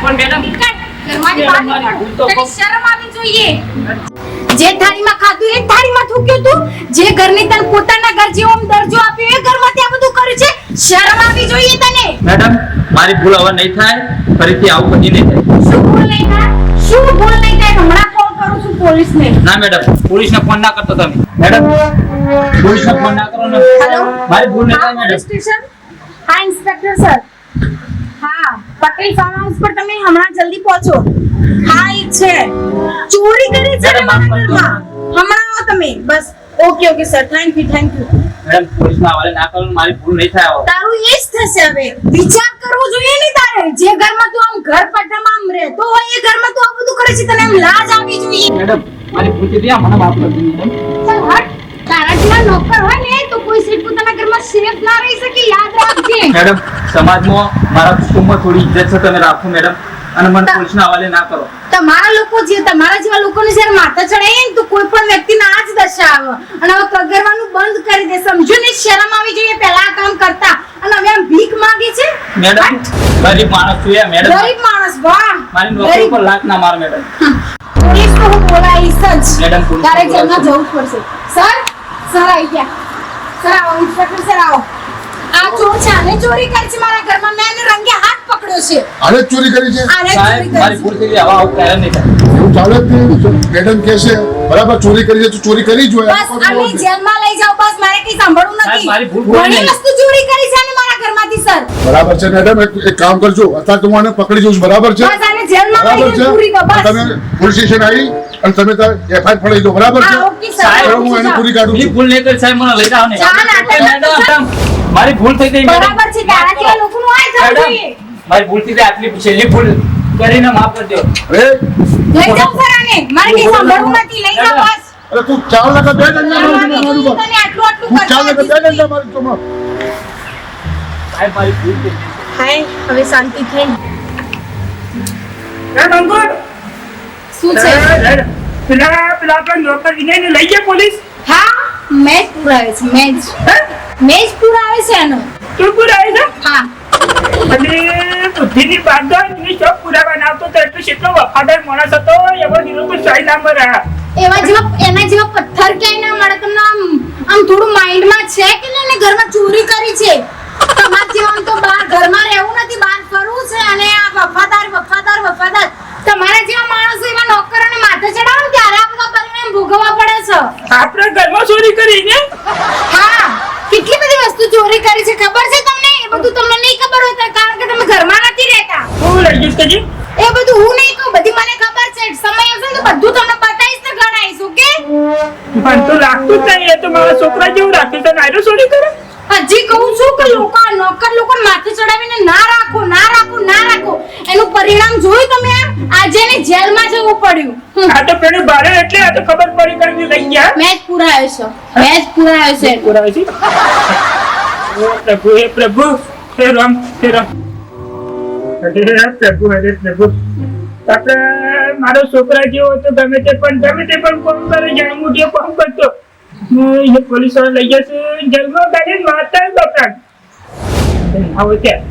પણ મેડમ ઘરમાંથી બહાર નીકળ. તને શરમ આવી જોઈએ. જે થાળીમાં ખાધું એ થાળીમાં થૂક્યું તું. જે ઘરની તને પોતાના ઘર જેવો દરજ્જો આપ્યો એ ઘરમાંથી આ બધું કર્યું છે. શરમ આવી જોઈએ તને. મેડમ મારી ભૂલ હવે નહીં થાય, ફરીથી આવું કદી નહીં થાય. શું ભૂલ નહીં થાય? શું ભૂલ નહીં થાય? હમણાં કોલ કરું છું પોલીસને. ના મેડમ, પોલીસને ફોન ના કરતો તમે. મેડમ પોલીસને ફોન ના કરો ને. હેલો, મારી ભૂલ નહીં થાય પોલીસ મેડમ. સ્ટેશન. હા ઇન્સ્પેક્ટર સર. હા પટેલ ફાર્મ હાઉસ પર તમે હમણાં જલ્દી પહોંચો. હા ઈ છે, ચોરી કરી છે ને મારા ઘરમાં. હમણાં આવો તમે. બસ okay okay sir, thank you thank you. Madam પોલીસના હવાલે ના કરો, મારી ભૂલ નહીં થાય હવે. તારું એ જ થશે હવે. વિચાર કરવો જોઈએ ને તારે. જે ઘરમાં તું આમ ઘર પટ્ટામાં આમ રહેતો હોય એ ઘરમાં તું આ બધું કરે છે, તને એમ લાજ આવી જોઈએ. મેડમ મારી ભૂલ થઈ ગઈ, મને માફ કરી દીધી મેડમ. ચાલ હટ. તારા જેવા નોકર હોય ને તો કોઈ સીટ પોતાના ઘરમાં સેફ ના રહી શકે, યાદ રાખજે. મેડમ સમાજમાં મારા કુટુંબમાં થોડી ઇજ્જત છે, તમે રાખો મેડમ, અને મને પોલીસના હવાલે ના કરો. તમારા લોકો જે તમારા જેવા લોકોને જ્યારે માથા ચડાય ને તો કોઈ પણ વ્યક્તિને આ જ દશા આવે. અને હવે કગરવાનું બંધ કરી દે, સમજો ને. શરમ આવી જોઈએ પહેલા આ કામ કરતા. અને હવે આમ ભીખ માંગે છે. મેડમ ગરીબ માણસ છું યાર મેડમ. ગરીબ માણસ, વાહ. મારી નોકરી પર લાત ના મારો મેડમ. પોલીસ તો હું બોલાવીશ જ. મેડમ, પોલીસ તારે તો જેલમાં બોલાવશો. જવું જ પડશે. સર આવી ગયા. સર આવો, ઇન્સ્પેક્ટર સર આવો. આ ચોર છે, આને ચોરી કરી છે મારા ઘરમાં. મેં એને રંગે હાથ પકડ્યો છે. આને જ ચોરી કરી છે. આને જ સાહેબ ચોરી મારી કરી ભૂલ થઈ ગઈ, હવે આવું ક્યારે નહીં થાય. એવું ચાલે જ નહીં. મેડમ કહે છે બરાબર ચોરી કરી છે તો ચોરી કરી જ હોય. બસ આને જેલમાં લઈ જાઓ. બસ મારે કઈ સાંભળવું સાહેબ, નથી. મારી ભૂલ કોઈ ઘણી નહીં. વસ્તુ ચોરી કરી છે આને મારા ઘરમાંથી સર. બરાબર છે મેડમ, એક કામ કરજો, અત્યારે તો હું આને પકડી જઉં છું. બરાબર છે, બસ આને જેલમાં લઈ બરાબર જાઓ. પૂરી છે. બસ. તમે પોલીસ સ્ટેશન આવી અને તમે એફઆઈઆર ફડાઈ દો. બરાબર છે. હા, ઓકે, સર. સાહેબ, હવે હું એને પૂરી કાઢું મેં છું. ભૂલ નહીં કરી સાહેબ, મને લઈ જાઓ ને. ચા નાટક મેડમ મારી ભૂલ થઈ ગઈ મેડમ. બરાબર છે. તારા જેવા લોકોનું આ થવું મેડમ જોઈએ. મારી ભૂલ થઈ ગઈ, આટલી છેલ્લી ભૂલ કરીને માફ કરી દો. અરે લઈ જાઓ સર આને. મારે કઈ સાંભળવું નથી. લઈ જાઓ બસ. અરે તું ચાલ લગા બે ડંડા મારી તને ઉપર. આટલું આટલું તું ચાલ લગા બે કરતા ડંડા મારી ઉપર. સાહેબ મારી ભૂલ થઈ ગઈ. હાય, હવે શાંતિ થઈ. શું છે? પેલા આપણા નોકર વિનયને લઈ ગયા પોલીસ. હા, મેચ પુરાવે છે. મેચ પુરાવે છે એનો. તું પુરાવે છે? હા. અને બુદ્ધિની બાંધો ની ચોક પુરાવા ના આવતો તો એટલો કેટલો વફાદાર માણસ હતો. એવો હીરો તો સાઈ ના મળે. એના જેવા પથ્થર ક્યાંય ના મળે. તમને આમ થોડું માઇન્ડમાં છે કે નહીં? એને ઘરમાં ચોરી કરી છે. તમારા જેવા તો બહાર ઘરમાં રહેવું નથી, બહાર ફરવું છે. અને આ વફાદાર તમારા જેવા માણસો એવા નોકરોને માથે ચડાવો ને ત્યારે આ બધા પરિણામ ભોગવવા પડે છે. આપણે ઘરમાં ચોરી કરી ને. હા, કેટલી બધી વસ્તુ ચોરી કરી છે ખબર છે તમને? એ બધું તમને નહીં ખબર હોય કારણ કે તમે ઘરમાં નથી રહેતા. હું લઈ જઈશ કજી. એ બધું હું નહીં કહું, બધી મને ખબર છે. સમય આવશે ને તો બધું તમને બતાવીશ ને ગણાવીશ. ઓકે? મને તો લાગતું જ નહીં. એ તો મારા છોકરા જેવું રાખ્યું તો નાયરો ચોરી કરે. હજી કહું છું કે નોકર લોકો માથે ચડાવીને ના રાખો. એનું પરિણામ જોયું તમે? આજે એને જેલમાં જવું પડ્યું. આ તો પેલું બારે એટલે આ તો ખબર પડી કરીને લઈ ગયા. મેચ પુરાયો છે. પુરાવે છે. હે પ્રભુ હે રામ. હરે પ્રભુ. આપણે મારો છોકરા જેવો તો ગમે તે પણ કોમ કરે. જાણે મોટી કોમ કરતો. હું પોલીસ વાળા લઈ જશે જેલમાં ગાડી મારતા બાપરા. આવો ત્યાં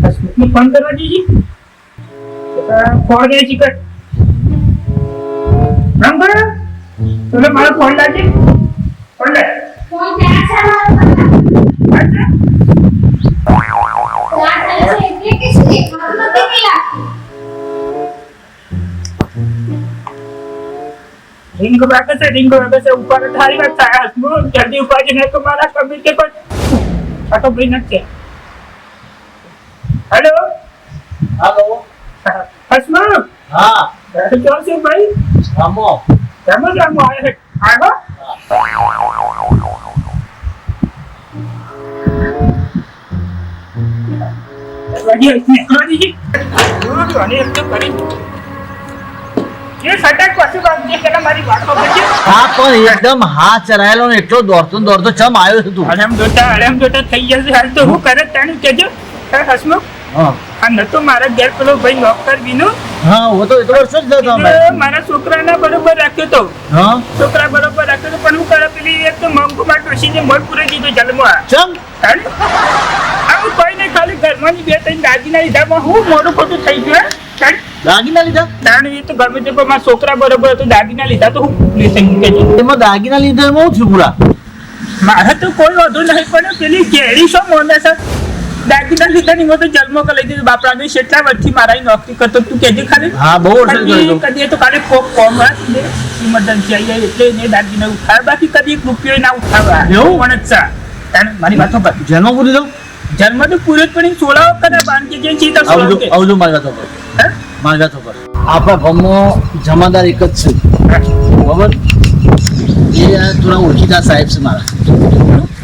હસમુખને ફોન કરવા જઈએ. ફોન એ ચીકર રામ કરો. તમે મારો ફોન લાગે. ફોન લે. ફોન ક્યાં છે મારો? અચ્છા એટલે કે શું દેખાતું નથી પેલા? રિંગ વાગે છે ઉપર થારી વાત થાય. હસમુખ જલ્દી ઉપાડી ને તો મારા કમી કે પણ આ તો ભાઈ નથી. હેલો હાલો. હસમુખ. હા ક્યાં છે ભાઈ? રામો. રામો આવ્યો. હા પણ એકદમ હાથ ચરાયેલો ને એટલો દોડતો ચમ આવ્યો છે તું? અડમ જોતા થઈ જશે. હાલ તો હું કરે તાનું કેજો. હસમુખ હા આ નતો મારા ઘેર પેલો ભાઈ નોકર વિનો. હા હું તો વર્ષો જ જતો અમે. મારા છોકરાને બરોબર રાખ્યો તો. હા છોકરા બરોબર રાખ્યો તો પણ હું કરે પેલી એક તો મંગુ માં ડોસીને મોર પૂરી દીધો જન્મમાં. ચમ આવું કોઈ નહીં, ખાલી ઘરમાંની બે ત્રણ દાગીના લીધામાં હું મોડું ખોટું થઈ ગયું હે? તાણ- દાગીના લીધા તાણ એ તો ગમે તે પણ મારા છોકરા બરોબર હતું, દાગીના લીધા તો હું નહીં થઈ ગયું કહેજે. એમાં દાગીના લીધા એમાં શું થયું પૂરા મારે તો કોઈ વાંધો નહીં પણ પેલી કેરી શું મોને છે દાગીના લીધા ની મેં તો જન્મ કરી લઈ દીધું બાપરાને કેટલા વર્ષથી મારા નોકરી કરતો તું કહેજે ખાલી. હા બહુ વર્ષ કદી કદી તો કાલે કોમ ઇમરજન્સી આવી જાય એટલે એને દાગીના ઉઠાવે બાકી કદી એક રૂપિયો ના ઉઠાવે એવું? પણ જ છે તાણ મારી વાતો પર જન્મ પૂરી દો જન્મ તો પૂરો જ પણ સોળાવો કરે બાંધી જે છે તો સોળાવો કે. આવજો મારી વાતો પર હે? મારી વાતો પર આપણા ગામમાં જમાદાર એક જ છે બરાબર એ થોડા ઓળખીતા સાહેબ છે મારા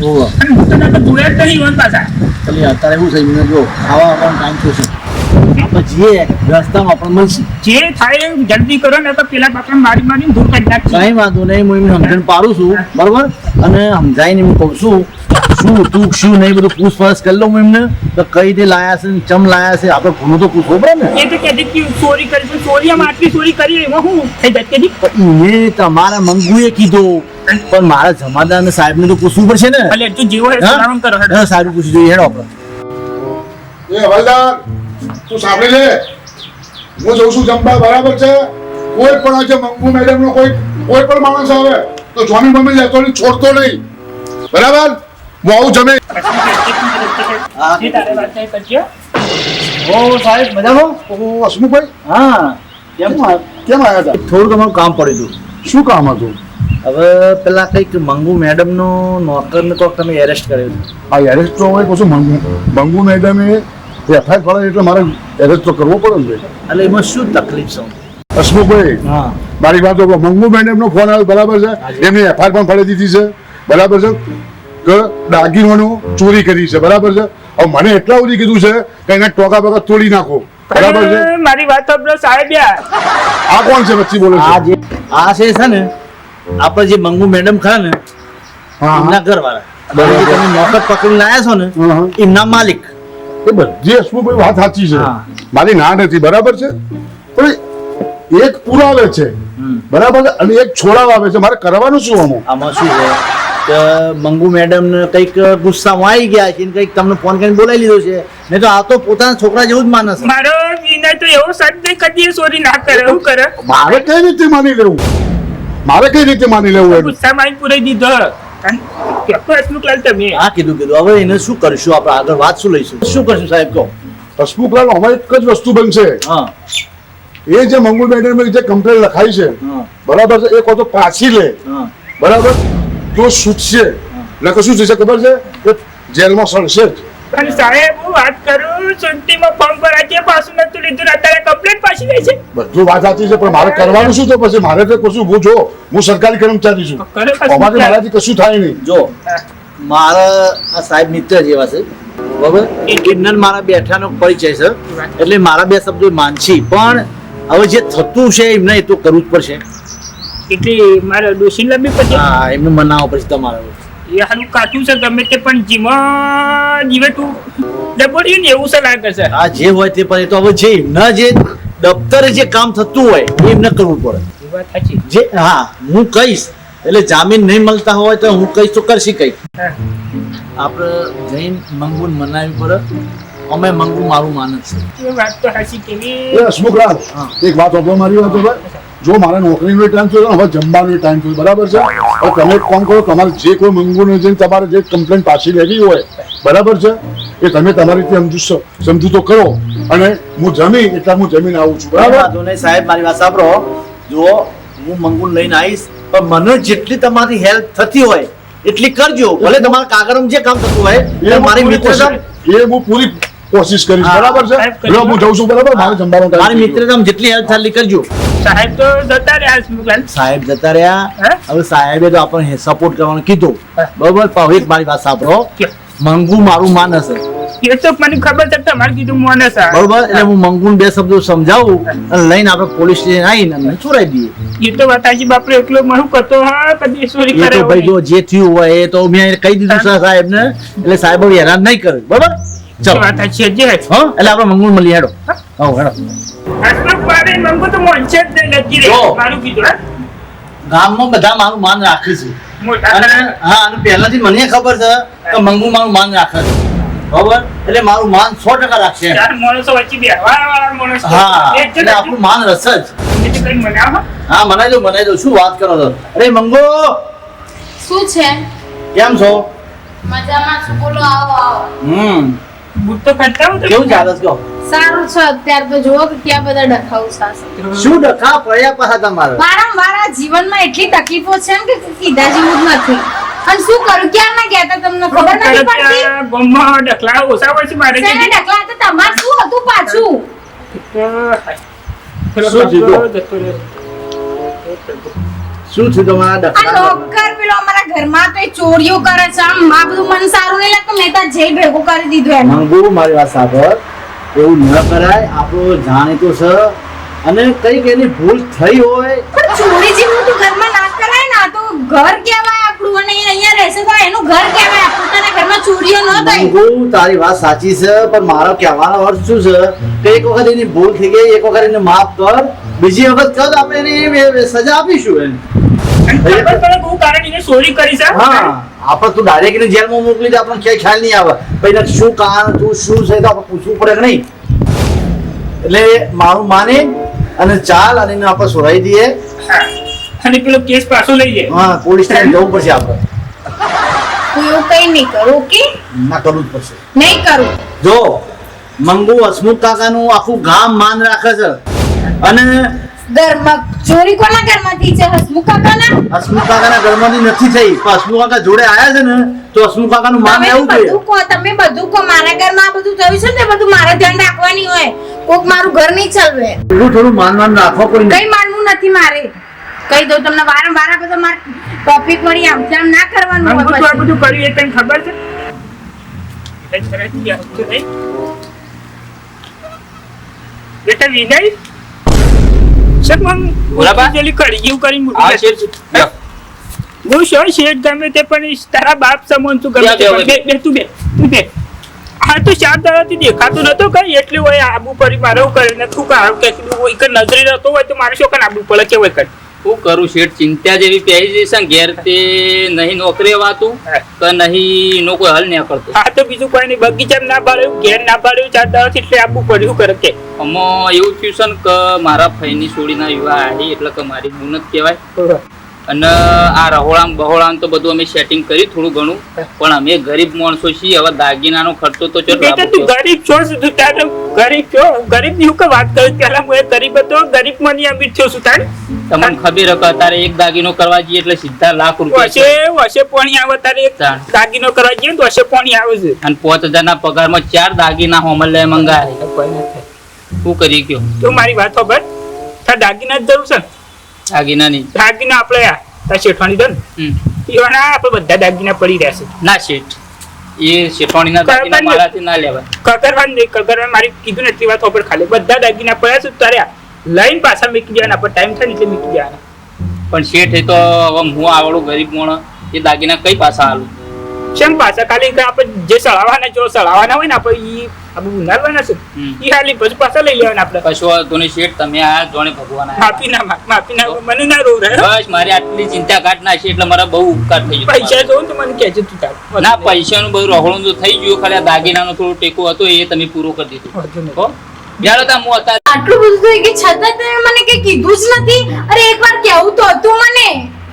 ઓહો અને હું તો ના તો જોયા જ નહીં હોય પાછા. એટલે અત્યારે શું થઈ ગયું જો ખાવા આપવાનો ટાઈમ થયો છે આપણે જઈએ રસ્તામાં આપણે મળશે જે થાય એ જલ્દી કરો ને તો પેલા બાપા મારી મારીને દૂર કરી નાખશે. કઈ વાંધો નહીં હું એમને સમજણ પાડું છું બરોબર અને સમજાઈને હું કહું છું શું તું શું નહીં બધું પૂછપરછ કરી લઉં હું એમને તો કઈ રીતે લાયા છે ને ચમ લાયા છે આપણે ઘણું તો પૂછવું પડે ને એ તો કહેતી કે ચોરી કરી પણ ચોરીમાં આટલી ચોરી કરી એમાં હું થઈ જાય કહેતી. પણ એ તમારા મંગુએ કીધું પણ મારા જમાદાર ને સાહેબ ને તો પૂછવું પડશે ને ભલે તું જેવો હોય હા? સલામ કરો હેડો. હા, સારું પૂછી જોઈએ હેડો આપણે એ હવાલદાર તું સાંભળી લે હું જઉં છું જમવા બરાબર છે કોઈ પણ આજે મંગુ મેડમ નો કોઈ પણ માણસ આવે તો જમીન બમીન લેતો નહીં છોડતો નહીં બરાબર હું આવું જમે હા. જે તારે વાત થાય કરજો. ઓ સાહેબ મજામાં ઓહો હસમુખભાઈ હા કેમ કેમ આવ્યા હતા થોડું તમારું કામ પડ્યું હતું શું કામ હતું હવે પેલા કંઈક મંગુ મેડમ નો નોકર ને કોક તમે એરેસ્ટ કર્યો છે આ એરેસ્ટ તો હોય પછી મંગુ મેડમે એફઆઈઆર ફાળે એટલે મારે એરેસ્ટ તો કરવો પડે ને એટલે એમાં શું તકલીફ છે હસમુખભાઈ હા મારી વાત તો મંગુ મેડમ નો ફોન આવ્યો બરાબર છે એમની એફઆઈઆર પણ ફાડી દીધી છે બરાબર છે કે દાગીનોનું ચોરી કરી છે બરાબર છે હવે મને એટલા સુધી કીધું છે કે એને ટોકા બોકા તોડી નાખો બરાબર છે મારી વાત સાંભળો સાહેબ યાર. આ કોણ છે વચ્ચે બોલે આ છે જે આ છે ને આપણે જે મંગુ મેડમ ખરા ને હા એમના ઘરવાળા જે તમે નોકર પકડીને લાયા છો ને હા. એમના માલિક એ બધી હસમુખભાઈ વાત સાચી છે હા. મારી ના નથી બરાબર છે પણ એક પુરાવે છે બરાબર છે અને એક છોડાવ આવે છે મારે કરવાનું શું આમાં આમાં શું છે કે મંગુ મેડમ ને કંઈક ગુસ્સામાં આવી ગયા છે ને કંઈક તમને ફોન કરીને બોલાવી લીધો છે નહીં તો આ તો પોતાના છોકરા જેવું જ માનસ છે. મારો વિનય તો એવો શબ્દ કદી ચોરી ના કરે એવું કરે મારે કઈ રીતે માની લેવું મારે કઈ રીતે માની લેવું એમ ગુસ્સામાં આવીને પૂરાઈ દીધો. અને કેટલો હસમુખલાલ તમે હા કીધું હવે એને શું કરીશું આપણે આગળ વાત શું લઈશું શું કરશું સાહેબ કહો હસમુખલાલ અમારે એક જ વસ્તુ બનશે હા એ જે મંગુ મેડમ જે કમ્પ્લેન લખાઈ છે હા બરાબર છે એ તો પાછી લે હા બરાબર તો છૂટશે એટલે શું થશે ખબર છે કે જેલમાં સડશે જ અને સાહેબ હું વાત કરું સુનતીમાં ફોર્મ પર આજે પાછું નતું લીધું ને અત્યારે કમ્પ્લેટ પાછી ગઈ છે. બધું વાત સાચી છે પણ મારે કરવાનું શું તો પછી મારે તો કશું હું જો હું સરકારી કર્મચારી છું કરે પાછું અમારે મારાથી કશું થાય નહીં જો મારા આ સાહેબ મિત્ર જેવા છે બરાબર એ કિન્નર મારા બેઠાનો પરિચય છે એટલે મારા બે શબ્દો માનછી પણ હવે જે થતું છે એમને એ તો કરવું જ પડશે એટલે મારે ડોસી લંબી પછી હા એમને મનાવવા પડશે તમારે એ હાલું કાઠું છે ગમે તે પણ જીમાં જીવે તું ડબોડ્યું ને એવું છે લાગે છે. આ જે હોય તે પણ એ તો હવે જે એમના જે દફતરે જે કામ થતું હોય એ એમને કરવું પડે એ વાત સાચી. જે હા હું કહીશ એટલે જામીન નહીં મળતા હોય તો હું કહીશ તો કરશી કઈ હા. આપણે જઈને મંગુને મનાવી પડે અમે મંગુ મારું માનસ છે એ વાત તો સાચી કેવી એ હસમુખલાલ હા. એક વાત આપો મારી વાત હવે જો મારા નોકરીનો ટાઈમ થયો હવે જમવાનો ટાઈમ થયો બરાબર છે હવે તમે એક કામ કરો તમારે જે કોઈ મંગુને જઈને તમારે જે કમ્પ્લેન પાછી લેવી હોય બરાબર છે એ તમે તમારી રીતે સમજૂતો કરો અને હું જમી એટલે હું જમીને આવું છું બરાબર વાંધો નહીં સાહેબ મારી વાત સાંભળો જો હું મંગુને લઈને આવીશ પણ મને જેટલી તમારી હેલ્પ થતી હોય એટલી કરજો ભલે તમારા કાગળમાં જે કામ થતું હોય એ મારી મિત્રતા હું પૂરી કોશિશ કરીશ હા, બરાબર છે સાહેબ, હવે હું જઉં છું બરાબર મારે જમવાનો time મારી થઈ ગયો. મિત્રતામાં જેટલી હેલ્પ થાય એટલી કરજો સાહેબ તો જતા રહ્યા હસમુખલાલ. સાહેબ જતા રહ્યા હે? હવે સાહેબે તો આપણને સપોર્ટ કરવાનું કીધું હા. બરોબર પણ હવે એક મારી વાત સાંભળો મંગુ મારું માનસ છે એ તો મને ખબર છે તમારે કીધું મોને સા બરોબર એટલે હું મંગુને બે શબ્દો સમજાવું અને લઈને આપણે પોલીસ સ્ટેશન આવીને અમને છોડાવી દઈએ એ તો વાતાજી બાપરે એકલો મહુ કરતો હા કદી ચોરી એ કરે તો ભાઈ જો જે થયું હોય એ તો મેં કહી દીધું છે સાહેબને એટલે સાહેબ હવે હેરાન નહીં કરે બરોબર ચલો વાતાજી જે હા એટલે આપણે મંગુને મળી હેડો હા હેડો હસમુખ મારે મંગુ તો મોનશે જ નહીં નથી રે જો. મારું કીધું હા ગામમાં બધા મારું માન રાખે છે મોટા અને હા અને પહેલાથી મને ખબર છે કે મંગુ મારું માન રાખે છે બરોબર એટલે મારું માન 100% રાખશે એમ. ચાર માણસો વચ્ચે બેહવાવાળા માણસ હા એક એટલે આપણું માન રસ જ. એટલે કંઈ મનાવો. હા મનાઈ દો શું વાત કરો છો. અરે મંગો શું છે? કેમ છો? મજામાં છું, બોલો, આવો આવો. બૂટ તો કાઢતા હો તમે. કેવું ચાલે છે કહો? સારું છે. અત્યારે તો જુઓ કે ક્યાં બધા ડખાઉ સાસે. શું ડખા પડ્યા પાછા તમારે? વારંવાર આ જીવનમાં એટલી તકલીફો છે ને કે કીધા જેવું જ નથી. અને શું કરું, ક્યાં ના ગયા તા તમને ખબર નથી પડતી? ત્યાં ગામમાં ડખલા ઓછા હોય છે મારે શેને ડખલા હતા? તમારે શું હતું પાછું? શું થયું? શું થયું તમારા આ ડખા? નોકર પેલો અમારા ઘરમાં તો એ ચોરીઓ કરે છે. આમ આ બધું મને સારું નહીં લાગતું. મેં તો જેલ ભેગું કરી દીધું એમ. મંગુ મારી વાત સાંભળ, એવું ન કરાય. આપણો જાણીતો છે અને કઈક એની ભૂલ થઈ હોય. પણ ચોરી જેવું તો ઘરમાં ના કરાય ને. આ તો ઘર કહેવાય આપણું, અને એ અહીંયા રહેશે તો એનું ઘર કહેવાય. પોતાના ઘરમાં ચોરીઓ ન થાય. મંગુ તારી વાત સાચી છે, પણ મારો કહેવાનો અર્થ શું છે કે એક વખત એની ભૂલ થઈ ગઈ, એક વખત એને માફ કર, બીજી વખત કર આપણે એની સજા આપીશું એને. અને ખબર પડે બહુ કારણ એને ચોરી કરી છે. હા આપણે તું ડાયરેક્ટ એને જેલમાં મોકલી દે, આપણને ક્યાંય ખ્યાલ નહીં આવે ભાઈ એને શું કારણ તું શું છે તો આપણે પૂછવું પડે કે નહીં. એટલે મારું માને અને ચાલ અને એને આપણે છોડાવી દઈએ. હા. અને પેલો કેસ પાછો લઈ જાય. હા પોલીસ સ્ટેશન જવું પડશે આપણે. હું એવું કઈ નહીં કરું. ઓકે, ના કરવું જ પડશે. નહીં કરું. જો મંગુ હસમુખ કાકાનું આખું ગામ માન રાખે છે અને ઘરમાં ચોરી કોના ઘરમાંથી છે? હસમુખ કાકાના? હસમુખ કાકાના ઘરમાંથી નથી થઈ, પણ હસમુખ કાકા જોડે આયા છે ને તો હસમુખ કાકાનું માન તમે એવું બધું જોઈએ. કહો, તમે બધું કહો. મારા ઘરમાં આ બધું થયું છે ને તે બધું મારે ધ્યાન રાખવાની હોય. કોક મારું ઘર નહીં ચાલવે. થોડું માન રાખો કોઈ કઈ માનવું નથી મારે. કહી દઉં તમને વારંવાર આ બધો મારે ટોપિક વળી આમથી આમ ના કરવાનું મંગુ તો આ હોય પછી. બધું કર્યું એ તને ખબર છે? કઈ સરસ યાર તો નહીં. બેટા વિનય સર બોલા બા. જલ્દી કરી જેવું કરીને મૂકી હા દે. શેઠ લ્યો. હું શું શેઠ ગમે તે પણ તારા બાપ સમન તું ગમે તે બે, પણ. બે તું બે હા તો ચાર દાડાથી દેખાતું નતો કઈ એટલે હોય આબુ પરી મારે એવું કરે ને તું કામ કે હોય કે નજરે રહેતો હોય તો મારે શું કામ આબુ પડે કે હોય કર. શું કરું શેઠ, ચિંતા જેવી પહેરી જશે ને ઘેર તે નહીં નોકરી વાતું કે નહીં એનો કોઈ હલ નહીં કરતો. હા તો બીજું કોઈ નહીં બગીચામાં ના પાડ્યું ઘેર ના પાડ્યું ચાર દાડાથી એટલે આબુ પડ્યું કરે કે આમાં એવું થયું છે ને કે મારા ફઈની છોડીના વિવાહ આવી એટલે કે મારી મુનત કહેવાય. અને આ રહોળામ બહોળામ તો બધું અમે સેટિંગ કરી થોડું ઘણું, પણ અમે ગરીબ માણસો છીએ. હવે દાગીનાનો ખર્ચો તો ચલો બેટા તું ગરીબ છો શું તું તારે ગરીબ છો ગરીબ ની હું કે વાત કરું પેલા હું ગરીબ હતો ગરીબ મની અમીર છો શું તારે તમને ખબર હે કે અત્યારે એક દાગીનો કરવા જઈએ એટલે સીધા લાખ રૂપિયા વસે વસે પાણી આવે તારે એક ચાલ. દાગીનો કરવા જઈએ તો વસે પાણી આવે છે અને 5000 ના પગારમાં 4 દાગીના હોમલે મંગાય. શું કરી ગયો તો મારી વાત ખબર તાર દાગીના જ જરૂર છે ને? દાગીનાની દાગીના આપણે તાર શેઠવાની દો ને એવાના આપણે બધા દાગીના પડી રહેશે ના શેઠ, એ શેઠવાણીના દાગીના મારાથી ના લેવાય. કકરવાન નહીં કકરવાન મારી કીધું ને એટલી વાત ખબર ખાલી બધા દાગીના પડ્યા છે તારે લઈને પાછા મૂકી દેવાના આપણે ટાઈમ થાય ને એટલે મૂકી દેવાના. પણ શેઠ એ તો હવે હું આવડું ગરીબ માણસ એ દાગીના કઈ પાછા આલું? શેમ પાછા ખાલી કે આપણે જે સળાવાના જો સળાવાના હોય ને આપણે ઈ આપણે ઉનાળવાના છે ઈ ખાલી પછી પાછા લઈ લેવાના આપણે. કશો વાંધો નહીં શેઠ, તમે આ જોણે ભગવાન આયા. માફી ના મને ના રોવ રહે બસ મારી આટલી ચિંતા કાઢ નાખી એટલે મારા બહુ ઉપકાર થઈ ગયો. પૈસા જોઉં તો મને કહેજે તું તાર ના પૈસાનું બધું રહોળું તો થઈ ગયું, ખાલી આ દાગીનાનો થોડો ટેકો હતો એ તમે પૂરો કરી દીધો. હો ચાલો તા હું હતા આટલું બધું થઈ ગયું છતાં તમે મને કઈ કીધું જ નથી. અરે એકવાર કેવું તો હતું મને.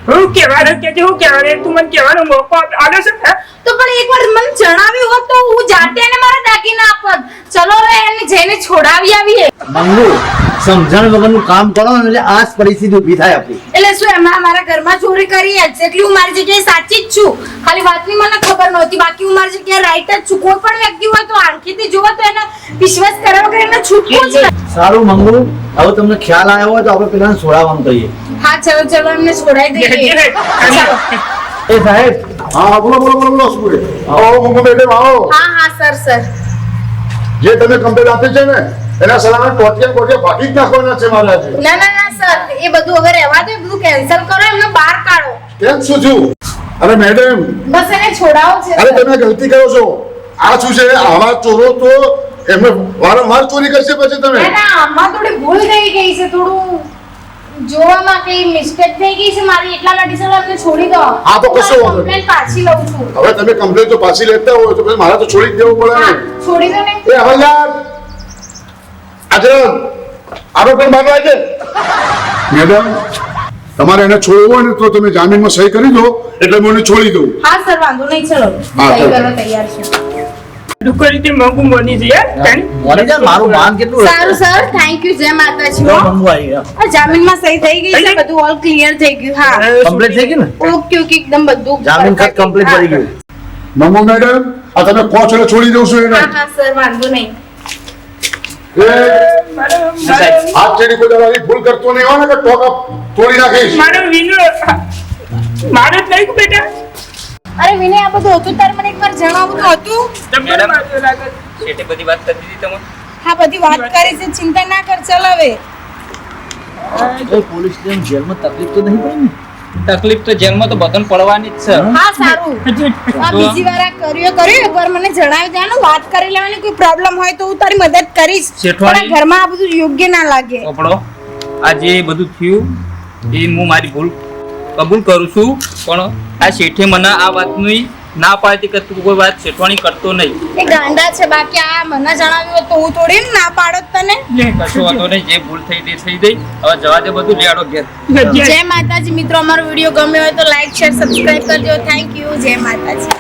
હું કહેવાનું કે હું કહેવાનું તું મને કહેવાનો મોકો આલે છે ને? તો પણ એકવાર મને જણાવ્યું હોત તો હું જાતે એને મારા દાગીના આપત. ચલો હવે એને જઈને છોડાવી આવીએ. મંગુ સમજણ વગરનું કામ કરો ને એટલે આ જ પરિસ્થિતિ ઊભી થાય આપણી. એટલે શું એમાં મારા ઘરમાં ચોરી કરી જ એટલે હું મારી જગ્યાએ સાચી જ છું. ખાલી વાતની મને ખબર નહોતી, બાકી હું મારી જગ્યાએ રાઈટ જ છું. કોઈ પણ વ્યક્તિ હોય તો આંખીથી જોવો તો એને વિશ્વાસ કરવા વગર એને છૂટવું જ નથી. સારું મંગુ, હવે તમને ખ્યાલ આવ્યો હોય તો આપણે પેલા છોડાવવાનું કહીએ. હા ચલો ચલો એમને છોડાવી દઈએ. ચાલો. એ સાહેબ હા બોલો બોલો બોલો બોલો શું બોલે? આવો મંગુ મેડમ આવો. હા હા સર સર. જે તમે કમ્પ્લેન આપી છે ને એના સલાહના ટોટિયા ભાગી જ નાખવાના છે મારે આજે. ના ના ના સર એ બધું હવે રહેવા દો, એ બધું કેન્સલ કરો, એમને બહાર કાઢો. કેમ શું છું? અરે મેડમ, બસ એને છોડાવો છે. અરે તમે ગલતી કરો છો. આ શું છે? આવા ચોરો તો એમને વારંવાર ચોરી કરશે પછી તમે. ના ના આમાં થોડી ભૂલ થઈ ગઈ છે, થોડું જોવામાં કઈ મિસ્ટેક થઈ ગઈ છે મારી એટલા માટે સર અમને છોડી દો હા, તો કશો વાંધો કમ્પ્લેન પાછી લઉં છું હવે તમે કમ્પ્લેન તો પાછી લેતા હોય તો પછી મારે તો છોડી જ દેવું પડે હા ને. છોડી દો ને એ હવલદાર આજે આરોપી માગવા છે મેડમ તમારે એને છોડવું હોય ને તો તમે જામીનમાં સહી કરી દો એટલે હું એને છોડી દઉં. હા સર વાંધો નહીં ચલો હા, સહી ચલો. કરવા તૈયાર છે દુઃખ રીતે મોંઘું બની છે યાર. જાણી? મોની જા, મારું માન કેટલું સારું સર થેન્ક યુ જય માતાજી હો. મંગુ આવી ગયા. આ જામીનમાં સહી થઈ ગઈ છે બધું ઓલ ક્લિયર થઈ ગયું હા કમ્પ્લીટ થઈ ગયું ને ઓકે ઓકે એકદમ બધું જામીન ખત perfect. કમ્પ્લીટ હા. કરી ગયું. મંગુ મેડમ આ તમે કહો છો એટલે છોડી દઉં છું એને. હા હા સર વાંધો નહીં એ મારો હાથ ચેડી કોઈ દાડાની ભૂલ કરતો નહીં હોય ને કે ટોકા તોડી નાખીશ. મારો વિનો મારો જ નહીં બેટા અરે વિનય આ બધું હતું તારે મને એકવાર જણાવવું તો હતું જબ્બર મેડમ. મારતો લાગે છે. શેઠે બધી વાત કરી દીધી તમે હા બધી વાત કરી છે ચિંતા ના કર ચાલ હવે એ પોલીસ સ્ટેશન જેલમાં તકલીફ તો નહીં પડી ને તકલીફ તો જેલમાં તો બધાને પડવાની જ છે હા સારું આ બીજી વાર આ કર્યો એકવાર મને જણાવી દેવાનું વાત કરી લેવાની કોઈ પ્રોબ્લેમ હોય તો હું તારી મદદ કરીશ શેઠવાણી. પણ આ ઘરમાં આ બધું યોગ્ય ના લાગે કપડો આ જે બધું થયું એ હું મારી ભૂલ કબૂલ કરું છું પણ આ શેઠે મને આ વાતની ના પાડતી કે તું કોઈ વાત શેઠવાણી કરતો નહીં એ ગાંડા છે બાકી આ મને જણાવ્યું હોત તો હું થોડી ના પાડત તને લે, કશો વાંધો નહીં જે ભૂલ થઈ તે થઈ ગઈ હવે જવા દે બધું લેડો ઘેર જય જય માતાજી મિત્રો અમારો વિડીયો ગમ્યો હોય તો લાઈક શેર સબસ્ક્રાઇબ કરજો થેન્ક યુ જય માતાજી